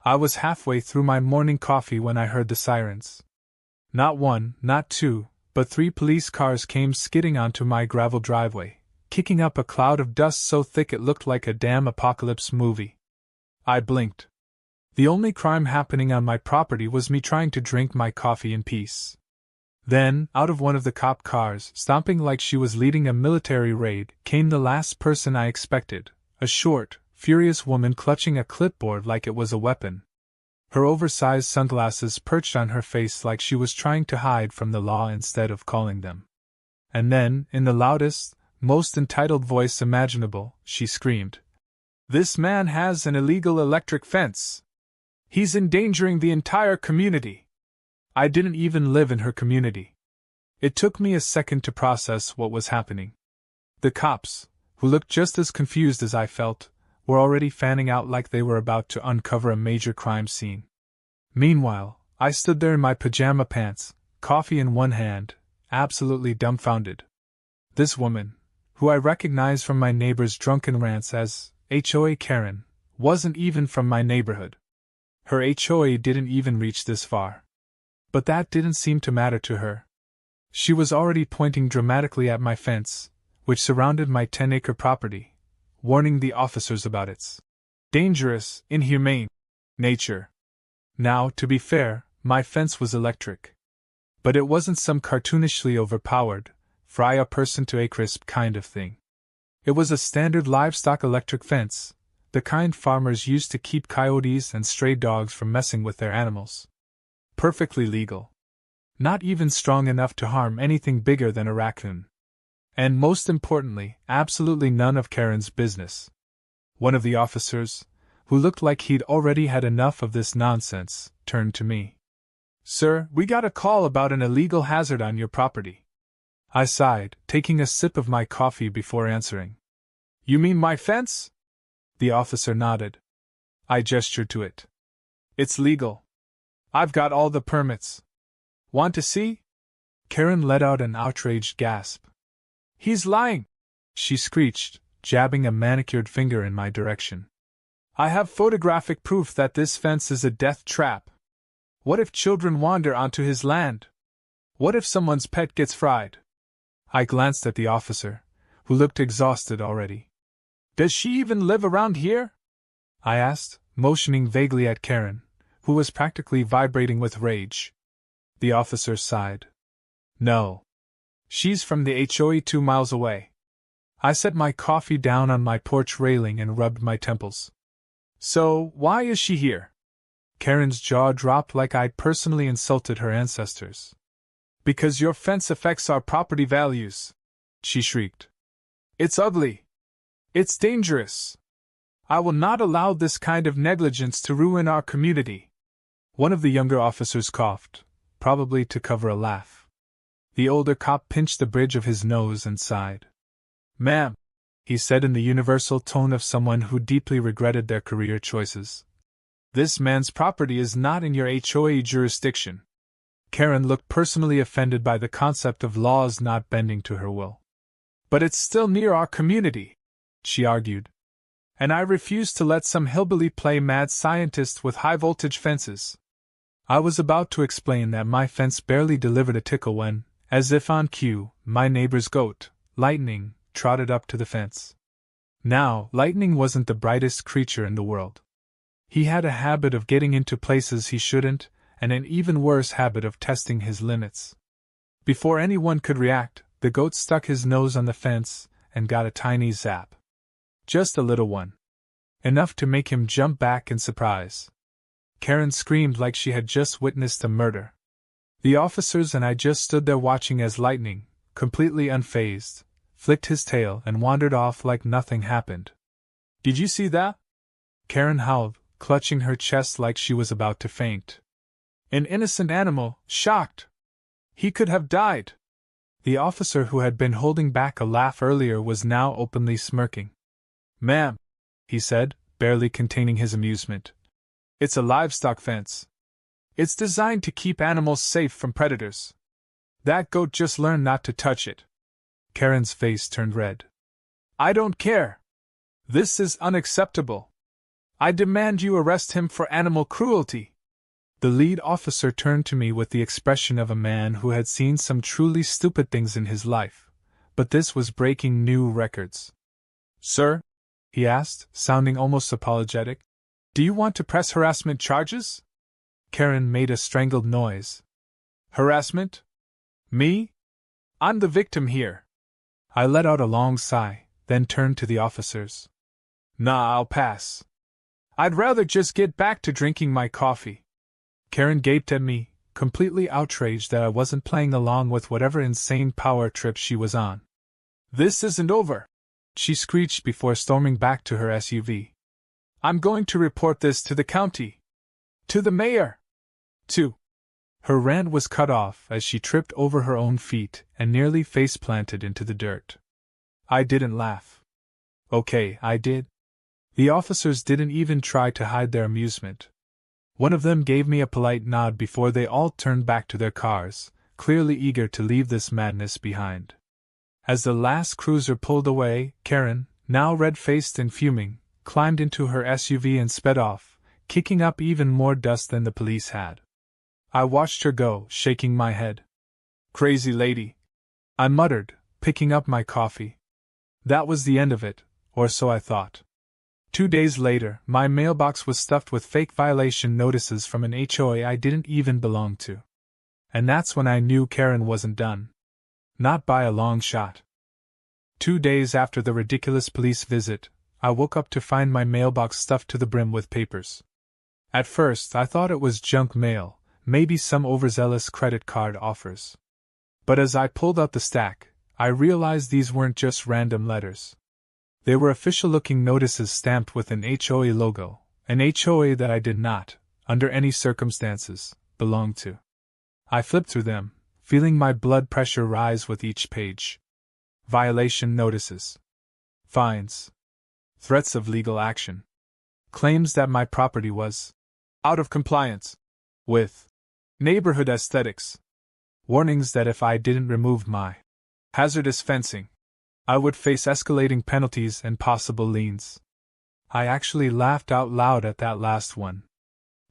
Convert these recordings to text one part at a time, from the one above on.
I was halfway through my morning coffee when I heard the sirens. Not one, not two, but 3 police cars came skidding onto my gravel driveway, kicking up a cloud of dust so thick it looked like a damn apocalypse movie. I blinked. The only crime happening on my property was me trying to drink my coffee in peace. Then, out of one of the cop cars, stomping like she was leading a military raid, came the last person I expected, a short, furious woman clutching a clipboard like it was a weapon. Her oversized sunglasses perched on her face like she was trying to hide from the law instead of calling them. And then, in the loudest, most entitled voice imaginable, she screamed, "This man has an illegal electric fence! He's endangering the entire community!" I didn't even live in her community. It took me a second to process what was happening. The cops, who looked just as confused as I felt, were already fanning out like they were about to uncover a major crime scene. Meanwhile, I stood there in my pajama pants, coffee in one hand, absolutely dumbfounded. This woman, who I recognized from my neighbor's drunken rants as HOA Karen, wasn't even from my neighborhood. Her HOA didn't even reach this far. But that didn't seem to matter to her. She was already pointing dramatically at my fence, which surrounded my 10-acre property, warning the officers about its dangerous, inhumane nature. Now, to be fair, my fence was electric. But it wasn't some cartoonishly overpowered, fry a person to a crisp kind of thing. It was a standard livestock electric fence, the kind farmers used to keep coyotes and stray dogs from messing with their animals. Perfectly legal. Not even strong enough to harm anything bigger than a raccoon. And most importantly, absolutely none of Karen's business. One of the officers, who looked like he'd already had enough of this nonsense, turned to me. "Sir, we got a call about an illegal hazard on your property." I sighed, taking a sip of my coffee before answering. "You mean my fence?" The officer nodded. I gestured to it. "It's legal. I've got all the permits. Want to see?" Karen let out an outraged gasp. "He's lying!" she screeched, jabbing a manicured finger in my direction. "I have photographic proof that this fence is a death trap. What if children wander onto his land? What if someone's pet gets fried?" I glanced at the officer, who looked exhausted already. "Does she even live around here?" I asked, motioning vaguely at Karen, who was practically vibrating with rage. The officer sighed. "No. She's from the HOA 2 miles away." I set my coffee down on my porch railing and rubbed my temples. "So, why is she here?" Karen's jaw dropped like I'd personally insulted her ancestors. "Because your fence affects our property values," she shrieked. "It's ugly. It's dangerous. I will not allow this kind of negligence to ruin our community." One of the younger officers coughed, probably to cover a laugh. The older cop pinched the bridge of his nose and sighed. "Ma'am," he said in the universal tone of someone who deeply regretted their career choices, "this man's property is not in your HOA jurisdiction." Karen looked personally offended by the concept of laws not bending to her will. "But it's still near our community," she argued. "And I refuse to let some hillbilly play mad scientist with high-voltage fences." I was about to explain that my fence barely delivered a tickle when, as if on cue, my neighbor's goat, Lightning, trotted up to the fence. Now, Lightning wasn't the brightest creature in the world. He had a habit of getting into places he shouldn't, and an even worse habit of testing his limits. Before anyone could react, the goat stuck his nose on the fence and got a tiny zap. Just a little one. Enough to make him jump back in surprise. Karen screamed like she had just witnessed a murder. The officers and I just stood there watching as Lightning, completely unfazed, flicked his tail and wandered off like nothing happened. "Did you see that?" Karen howled, clutching her chest like she was about to faint. "An innocent animal, shocked. He could have died." The officer who had been holding back a laugh earlier was now openly smirking. "Ma'am," he said, barely containing his amusement, "it's a livestock fence. It's designed to keep animals safe from predators. That goat just learned not to touch it." Karen's face turned red. "I don't care. This is unacceptable." I demand you arrest him for animal cruelty. The lead officer turned to me with the expression of a man who had seen some truly stupid things in his life, but this was breaking new records. Sir? He asked, sounding almost apologetic. Do you want to press harassment charges? Karen made a strangled noise. Harassment? Me? I'm the victim here. I let out a long sigh, then turned to the officers. Nah, I'll pass. I'd rather just get back to drinking my coffee. Karen gaped at me, completely outraged that I wasn't playing along with whatever insane power trip she was on. This isn't over, she screeched before storming back to her SUV. I'm going to report this to the county. To the mayor. Her rant was cut off as she tripped over her own feet and nearly face-planted into the dirt. I didn't laugh. Okay, I did. The officers didn't even try to hide their amusement. One of them gave me a polite nod before they all turned back to their cars, clearly eager to leave this madness behind. As the last cruiser pulled away, Karen, now red-faced and fuming, climbed into her SUV and sped off, kicking up even more dust than the police had. I watched her go, shaking my head. Crazy lady, I muttered, picking up my coffee. That was the end of it, or so I thought. 2 days later, my mailbox was stuffed with fake violation notices from an HOA I didn't even belong to. And that's when I knew Karen wasn't done. Not by a long shot. 2 days after the ridiculous police visit, I woke up to find my mailbox stuffed to the brim with papers. At first, I thought it was junk mail, maybe some overzealous credit card offers. But as I pulled out the stack, I realized these weren't just random letters. They were official-looking notices stamped with an HOA logo, an HOA that I did not, under any circumstances, belong to. I flipped through them, feeling my blood pressure rise with each page. Violation notices. Fines. Threats of legal action. Claims that my property was out of compliance with neighborhood aesthetics. Warnings that if I didn't remove my hazardous fencing, I would face escalating penalties and possible liens. I actually laughed out loud at that last one.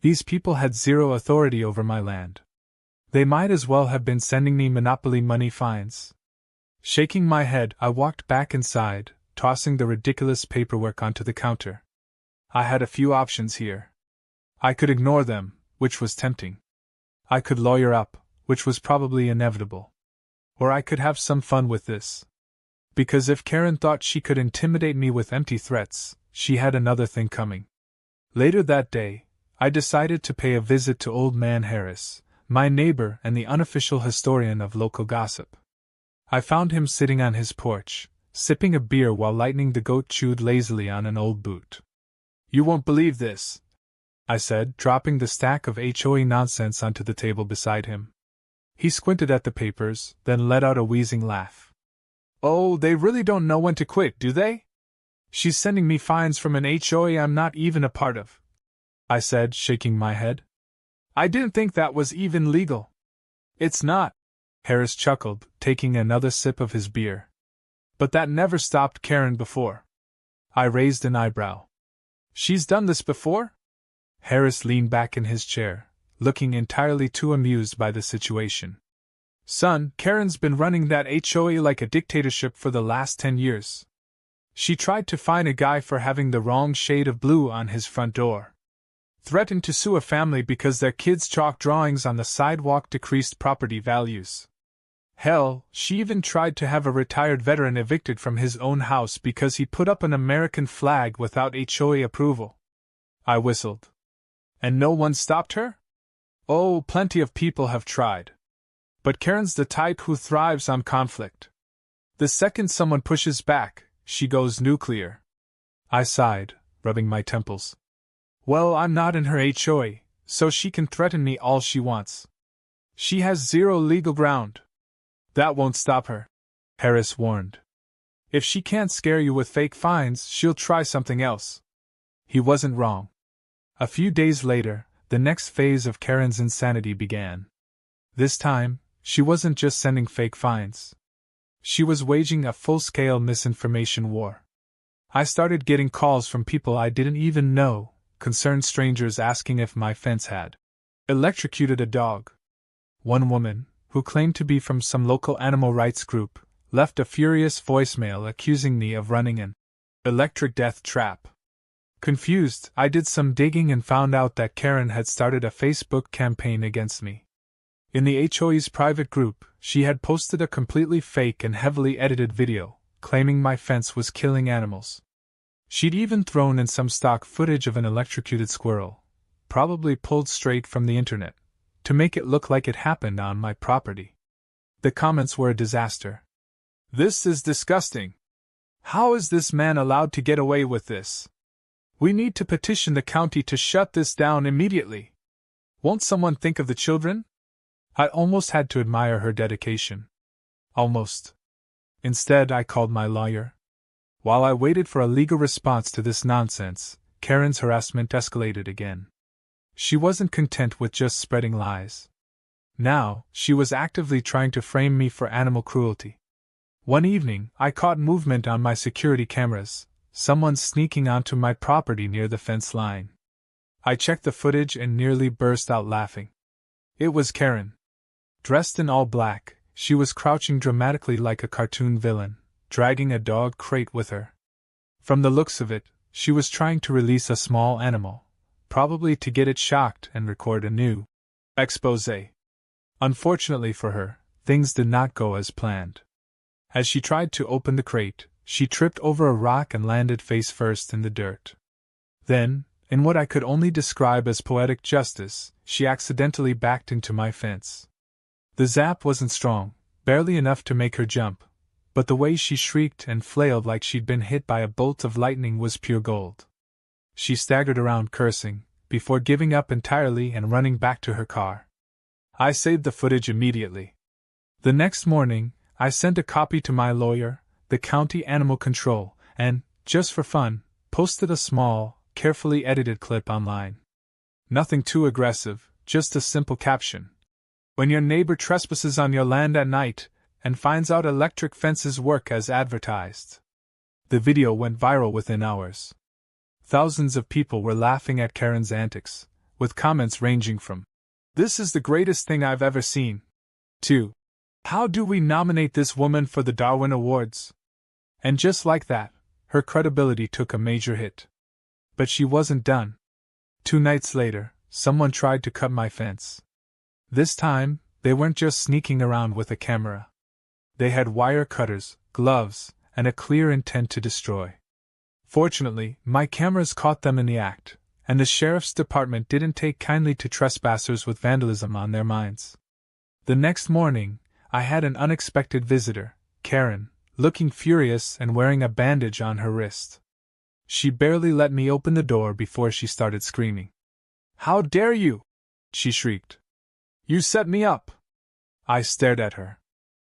These people had zero authority over my land. They might as well have been sending me monopoly money fines. Shaking my head, I walked back inside, tossing the ridiculous paperwork onto the counter. I had a few options here. I could ignore them, which was tempting. I could lawyer up, which was probably inevitable. Or I could have some fun with this. Because if Karen thought she could intimidate me with empty threats, she had another thing coming. Later that day, I decided to pay a visit to Old Man Harris, my neighbor and the unofficial historian of local gossip. I found him sitting on his porch, sipping a beer while Lightning the goat chewed lazily on an old boot. You won't believe this, I said, dropping the stack of HOA nonsense onto the table beside him. He squinted at the papers, then let out a wheezing laugh. Oh, they really don't know when to quit, do they? She's sending me fines from an HOA I'm not even a part of, I said, shaking my head. I didn't think that was even legal. It's not, Harris chuckled, taking another sip of his beer. But that never stopped Karen before. I raised an eyebrow. She's done this before? Harris leaned back in his chair, looking entirely too amused by the situation. Son, Karen's been running that HOA like a dictatorship for the last 10 years. She tried to fine a guy for having the wrong shade of blue on his front door. Threatened to sue a family because their kids' chalk drawings on the sidewalk decreased property values. Hell, she even tried to have a retired veteran evicted from his own house because he put up an American flag without HOA approval. I whistled. And no one stopped her? Oh, plenty of people have tried. But Karen's the type who thrives on conflict. The second someone pushes back, she goes nuclear. I sighed, rubbing my temples. Well, I'm not in her HOA, so she can threaten me all she wants. She has zero legal ground. That won't stop her, Harris warned. If she can't scare you with fake fines, she'll try something else. He wasn't wrong. A few days later, the next phase of Karen's insanity began. This time, she wasn't just sending fake fines. She was waging a full-scale misinformation war. I started getting calls from people I didn't even know, concerned strangers asking if my fence had electrocuted a dog. One woman, who claimed to be from some local animal rights group, left a furious voicemail accusing me of running an electric death trap. Confused, I did some digging and found out that Karen had started a Facebook campaign against me. In the HOA's private group, she had posted a completely fake and heavily edited video, claiming my fence was killing animals. She'd even thrown in some stock footage of an electrocuted squirrel, probably pulled straight from the internet, to make it look like it happened on my property. The comments were a disaster. "This is disgusting. How is this man allowed to get away with this? We need to petition the county to shut this down immediately. Won't someone think of the children?" I almost had to admire her dedication. Almost. Instead, I called my lawyer. While I waited for a legal response to this nonsense, Karen's harassment escalated again. She wasn't content with just spreading lies. Now, she was actively trying to frame me for animal cruelty. One evening, I caught movement on my security cameras, someone sneaking onto my property near the fence line. I checked the footage and nearly burst out laughing. It was Karen. Dressed in all black, she was crouching dramatically like a cartoon villain, dragging a dog crate with her. From the looks of it, she was trying to release a small animal, probably to get it shocked and record a new exposé. Unfortunately for her, things did not go as planned. As she tried to open the crate, she tripped over a rock and landed face first in the dirt. Then, in what I could only describe as poetic justice, she accidentally backed into my fence. The zap wasn't strong, barely enough to make her jump, but the way she shrieked and flailed like she'd been hit by a bolt of lightning was pure gold. She staggered around cursing, before giving up entirely and running back to her car. I saved the footage immediately. The next morning, I sent a copy to my lawyer, the county animal control, and, just for fun, posted a small, carefully edited clip online. Nothing too aggressive, just a simple caption. "When your neighbor trespasses on your land at night, and finds out electric fences work as advertised." The video went viral within hours. Thousands of people were laughing at Karen's antics, with comments ranging from, "This is the greatest thing I've ever seen," to, "How do we nominate this woman for the Darwin Awards?" And just like that, her credibility took a major hit. But she wasn't done. 2 nights later, someone tried to cut my fence. This time, they weren't just sneaking around with a camera. They had wire cutters, gloves, and a clear intent to destroy. Fortunately, my cameras caught them in the act, and the sheriff's department didn't take kindly to trespassers with vandalism on their minds. The next morning, I had an unexpected visitor, Karen, looking furious and wearing a bandage on her wrist. She barely let me open the door before she started screaming. "How dare you!" she shrieked. "You set me up!" I stared at her.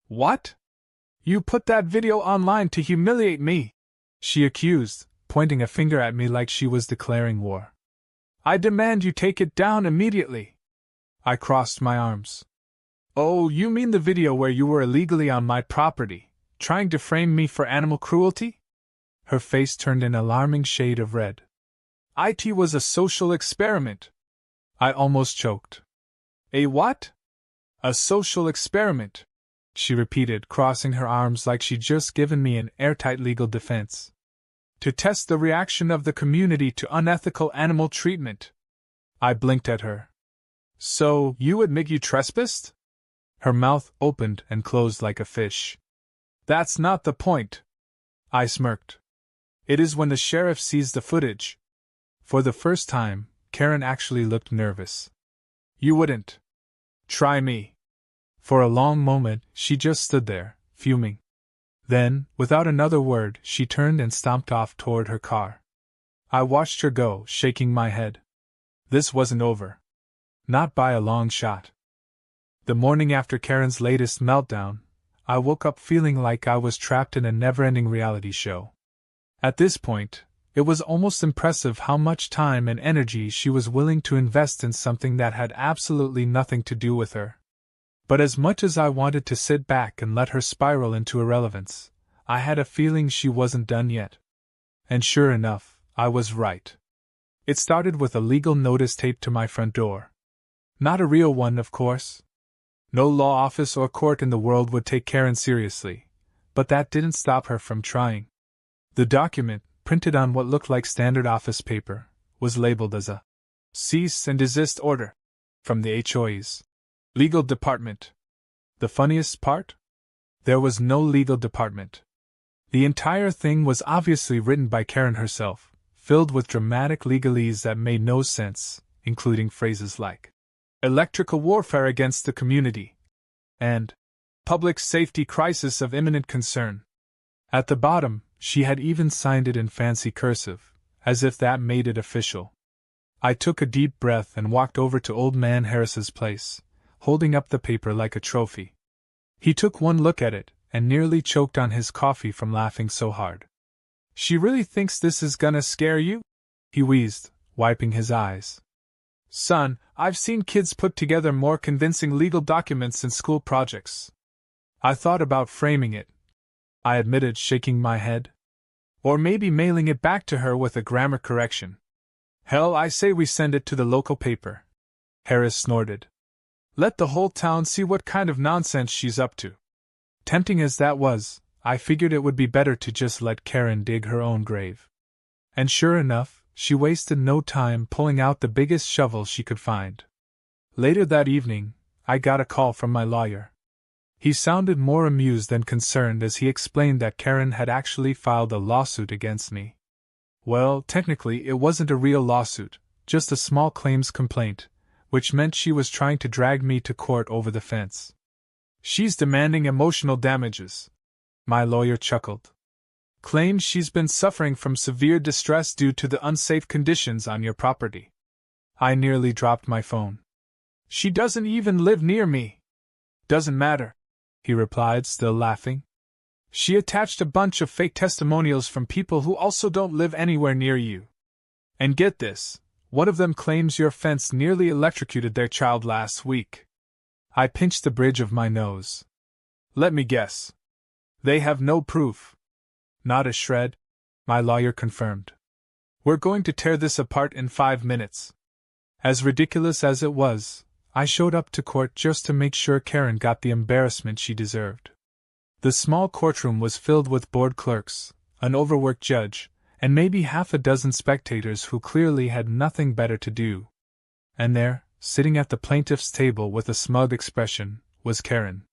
"What? You put that video online to humiliate me!" she accused, pointing a finger at me like she was declaring war. "I demand you take it down immediately!" I crossed my arms. "Oh, you mean the video where you were illegally on my property, trying to frame me for animal cruelty?" Her face turned an alarming shade of red. "It was a social experiment." I almost choked. "A what?" "A social experiment," she repeated, crossing her arms like she'd just given me an airtight legal defense. "To test the reaction of the community to unethical animal treatment." I blinked at her. "So, you admit you trespassed?" Her mouth opened and closed like a fish. "That's not the point." I smirked. "It is when the sheriff sees the footage." For the first time, Karen actually looked nervous. "You wouldn't try me." For a long moment, she just stood there, fuming. Then, without another word, she turned and stomped off toward her car. I watched her go, shaking my head. This wasn't over. Not by a long shot. The morning after Karen's latest meltdown, I woke up feeling like I was trapped in a never-ending reality show. At this point, it was almost impressive how much time and energy she was willing to invest in something that had absolutely nothing to do with her. But as much as I wanted to sit back and let her spiral into irrelevance, I had a feeling she wasn't done yet. And sure enough, I was right. It started with a legal notice taped to my front door. Not a real one, of course. No law office or court in the world would take Karen seriously, but that didn't stop her from trying. The document, printed on what looked like standard office paper, was labeled as a cease and desist order from the HOA's legal department. The funniest part? There was no legal department. The entire thing was obviously written by Karen herself, filled with dramatic legalese that made no sense, including phrases like electrical warfare against the community and public safety crisis of imminent concern. At the bottom, she had even signed it in fancy cursive, as if that made it official. I took a deep breath and walked over to Old Man Harris's place, holding up the paper like a trophy. He took one look at it and nearly choked on his coffee from laughing so hard. "She really thinks this is gonna scare you?" he wheezed, wiping his eyes. "Son, I've seen kids put together more convincing legal documents in school projects." I thought about framing it, I admitted, shaking my head. Or maybe mailing it back to her with a grammar correction. "Hell, I say we send it to the local paper," Harris snorted. "Let the whole town see what kind of nonsense she's up to." Tempting as that was, I figured it would be better to just let Karen dig her own grave. And sure enough, she wasted no time pulling out the biggest shovel she could find. Later that evening, I got a call from my lawyer. He sounded more amused than concerned as he explained that Karen had actually filed a lawsuit against me. Well, technically it wasn't a real lawsuit, just a small claims complaint, which meant she was trying to drag me to court over the fence. "She's demanding emotional damages," my lawyer chuckled. "Claims she's been suffering from severe distress due to the unsafe conditions on your property." I nearly dropped my phone. "She doesn't even live near me." "Doesn't matter," he replied, still laughing. "She attached a bunch of fake testimonials from people who also don't live anywhere near you. And get this, one of them claims your fence nearly electrocuted their child last week." I pinched the bridge of my nose. "Let me guess. They have no proof." "Not a shred," my lawyer confirmed. "We're going to tear this apart in 5 minutes." As ridiculous as it was, I showed up to court just to make sure Karen got the embarrassment she deserved. The small courtroom was filled with bored clerks, an overworked judge, and maybe half a dozen spectators who clearly had nothing better to do. And there, sitting at the plaintiff's table with a smug expression, was Karen.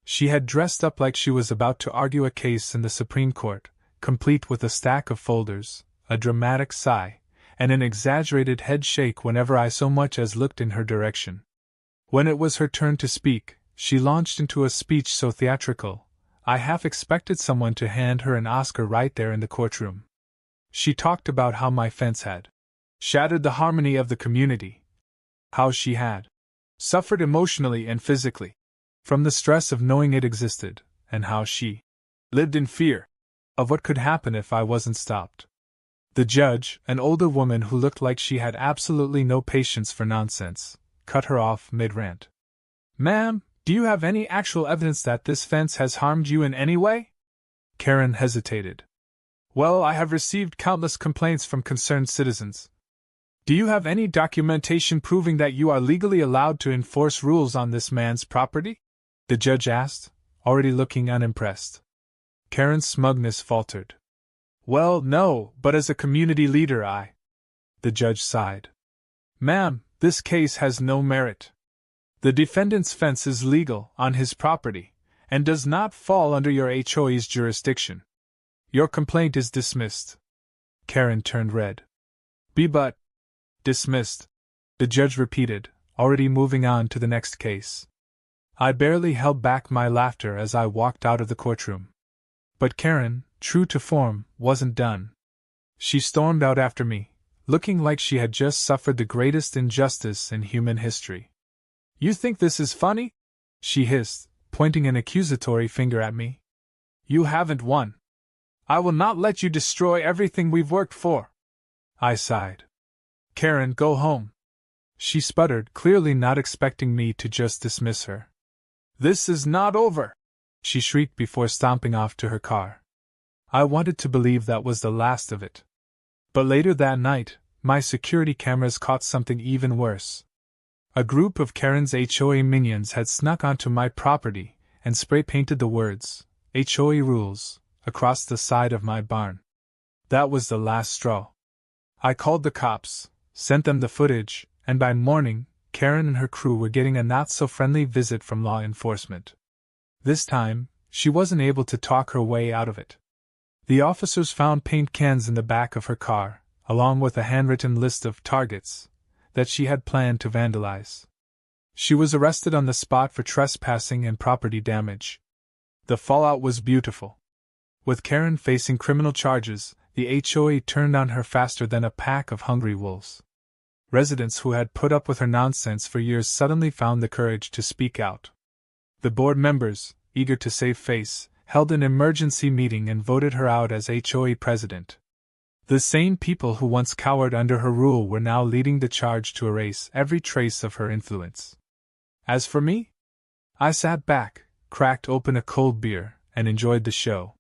She had dressed up like she was about to argue a case in the Supreme Court, complete with a stack of folders, a dramatic sigh, and an exaggerated head shake whenever I so much as looked in her direction. When it was her turn to speak, she launched into a speech so theatrical, I half expected someone to hand her an Oscar right there in the courtroom. She talked about how my fence had shattered the harmony of the community, how she had suffered emotionally and physically from the stress of knowing it existed, and how she lived in fear of what could happen if I wasn't stopped. The judge, an older woman who looked like she had absolutely no patience for nonsense, cut her off mid-rant. "Ma'am, do you have any actual evidence that this fence has harmed you in any way?" Karen hesitated. "Well, I have received countless complaints from concerned citizens." "Do you have any documentation proving that you are legally allowed to enforce rules on this man's property?" the judge asked, already looking unimpressed. Karen's smugness faltered. "Well, no, but as a community leader the judge sighed. "Ma'am, this case has no merit. The defendant's fence is legal on his property, and does not fall under your HOA's jurisdiction. Your complaint is dismissed." Karen turned red. "But dismissed," the judge repeated, already moving on to the next case. I barely held back my laughter as I walked out of the courtroom. But Karen, true to form, wasn't done. She stormed out after me, looking like she had just suffered the greatest injustice in human history. "You think this is funny?" she hissed, pointing an accusatory finger at me. "You haven't won. I will not let you destroy everything we've worked for." I sighed. "Karen, go home," she sputtered, clearly not expecting me to just dismiss her. "This is not over," she shrieked before stomping off to her car. I wanted to believe that was the last of it. But later that night, my security cameras caught something even worse. A group of Karen's HOA minions had snuck onto my property and spray-painted the words, HOA rules, across the side of my barn. That was the last straw. I called the cops, sent them the footage, and by morning, Karen and her crew were getting a not-so-friendly visit from law enforcement. This time, she wasn't able to talk her way out of it. The officers found paint cans in the back of her car, along with a handwritten list of targets that she had planned to vandalize. She was arrested on the spot for trespassing and property damage. The fallout was beautiful. With Karen facing criminal charges, the HOA turned on her faster than a pack of hungry wolves. Residents who had put up with her nonsense for years suddenly found the courage to speak out. The board members, eager to save face, held an emergency meeting and voted her out as HOA president. The same people who once cowered under her rule were now leading the charge to erase every trace of her influence. As for me, I sat back, cracked open a cold beer, and enjoyed the show.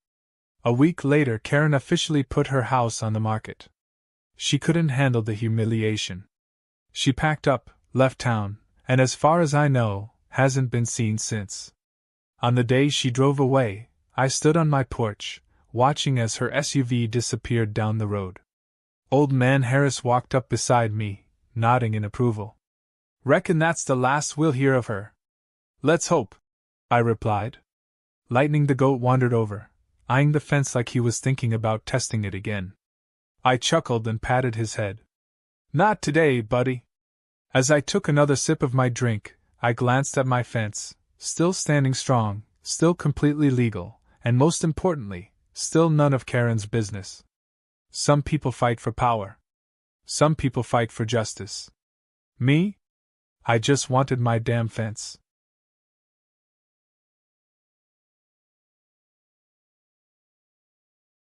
A week later, Karen officially put her house on the market. She couldn't handle the humiliation. She packed up, left town, and as far as I know, hasn't been seen since. On the day she drove away, I stood on my porch, watching as her SUV disappeared down the road. Old man Harris walked up beside me, nodding in approval. "Reckon that's the last we'll hear of her." "Let's hope," I replied. Lightning the goat wandered over, eyeing the fence like he was thinking about testing it again. I chuckled and patted his head. "Not today, buddy." As I took another sip of my drink, I glanced at my fence, still standing strong, still completely legal, and most importantly, still none of Karen's business. Some people fight for power. Some people fight for justice. Me? I just wanted my damn fence.